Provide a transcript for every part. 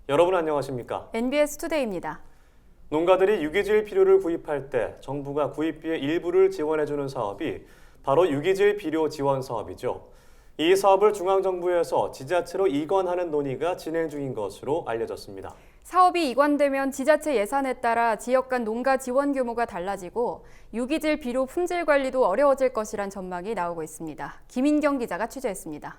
여러분 안녕하십니까? NBS 투데이입니다. 농가들이 유기질 비료를 구입할 때 정부가 구입비의 일부를 지원해주는 사업이 바로 유기질 비료 지원 사업이죠. 이 사업을 중앙정부에서 지자체로 이관하는 논의가 진행 중인 것으로 알려졌습니다. 사업이 이관되면 지자체 예산에 따라 지역 간 농가 지원 규모가 달라지고 유기질 비료 품질 관리도 어려워질 것이란 전망이 나오고 있습니다. 김인경 기자가 취재했습니다.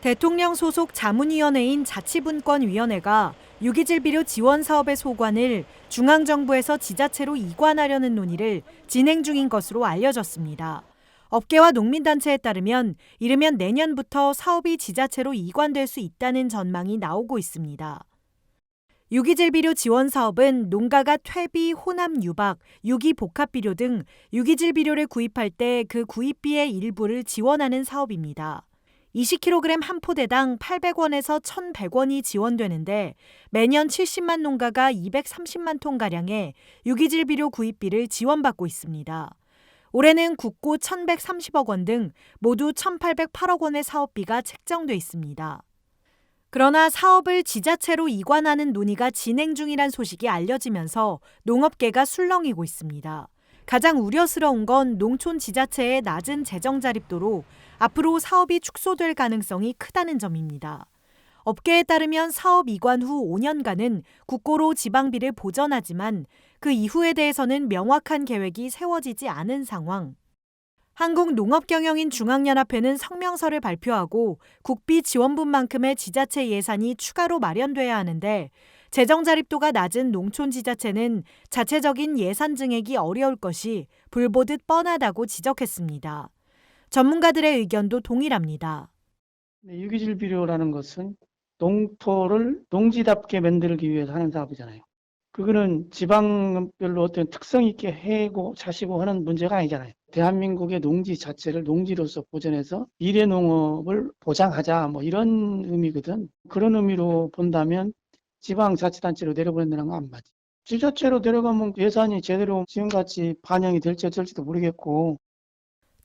대통령 소속 자문위원회인 자치분권위원회가 유기질 비료 지원 사업의 소관을 중앙정부에서 지자체로 이관하려는 논의를 진행 중인 것으로 알려졌습니다. 업계와 농민단체에 따르면 이르면 내년부터 사업이 지자체로 이관될 수 있다는 전망이 나오고 있습니다. 유기질 비료 지원 사업은 농가가 퇴비, 혼합 유박, 유기 복합 비료 등 유기질 비료를 구입할 때 그 구입비의 일부를 지원하는 사업입니다. 20kg 한 포대당 800원에서 1,100원이 지원되는데 매년 70만 농가가 230만 톤가량의 유기질 비료 구입비를 지원받고 있습니다. 올해는 국고 1,130억 원 등 모두 1,808억 원의 사업비가 책정돼 있습니다. 그러나 사업을 지자체로 이관하는 논의가 진행 중이란 소식이 알려지면서 농업계가 술렁이고 있습니다. 가장 우려스러운 건 농촌 지자체의 낮은 재정 자립도로 앞으로 사업이 축소될 가능성이 크다는 점입니다. 업계에 따르면 사업 이관 후 5년간은 국고로 지방비를 보전하지만 그 이후에 대해서는 명확한 계획이 세워지지 않은 상황. 한국농업경영인 중앙연합회는 성명서를 발표하고 국비 지원분만큼의 지자체 예산이 추가로 마련돼야 하는데 재정 자립도가 낮은 농촌 지자체는 자체적인 예산 증액이 어려울 것이 불보듯 뻔하다고 지적했습니다. 전문가들의 의견도 동일합니다. 유기질 비료라는 것은 농토를 농지답게 만들기 위해서 하는 사업이잖아요. 그거는 지방별로 어떤 특성 있게 해고 자시고 하는 문제가 아니잖아요. 대한민국의 농지 자체를 농지로서 보존해서 미래 농업을 보장하자 뭐 이런 의미거든. 그런 의미로 본다면 지방자치단체로 내려보낸다는 건 안 맞지. 지자체로 내려가면 예산이 제대로 지금같이 반영이 될지 어쩔지도 모르겠고.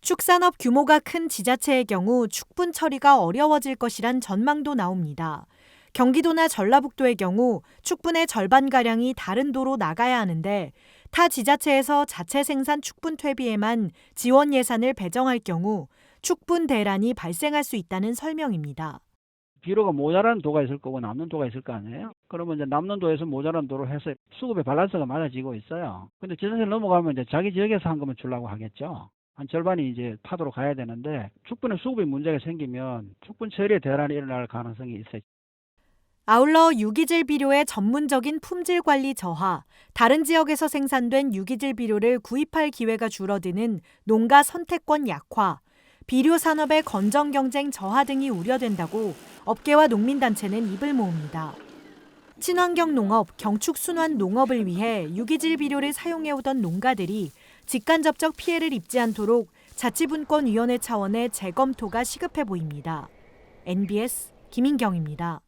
축산업 규모가 큰 지자체의 경우 축분 처리가 어려워질 것이란 전망도 나옵니다. 경기도나 전라북도의 경우 축분의 절반가량이 다른 도로 나가야 하는데 타 지자체에서 자체 생산 축분 퇴비에만 지원 예산을 배정할 경우 축분 대란이 발생할 수 있다는 설명입니다. 비료가 모자라는 도가 있을 거고 남는 도가 있을 거 아니에요? 그러면 이제 남는 도에서 모자란 도로 해서 수급의 밸런스가 맞아지고 있어요. 근데 지자체를 넘어가면 이제 자기 지역에서 한 것만 주려고 하겠죠. 한 절반이 이제 파도로 가야 되는데 축분의 수급에 문제가 생기면 축분 처리에 대란이 일어날 가능성이 있어요. 아울러 유기질 비료의 전문적인 품질 관리 저하, 다른 지역에서 생산된 유기질 비료를 구입할 기회가 줄어드는 농가 선택권 약화, 비료 산업의 건전 경쟁 저하 등이 우려된다고 업계와 농민단체는 입을 모읍니다. 친환경 농업, 경축 순환 농업을 위해 유기질 비료를 사용해오던 농가들이 직간접적 피해를 입지 않도록 자치분권위원회 차원의 재검토가 시급해 보입니다. NBS 김인경입니다.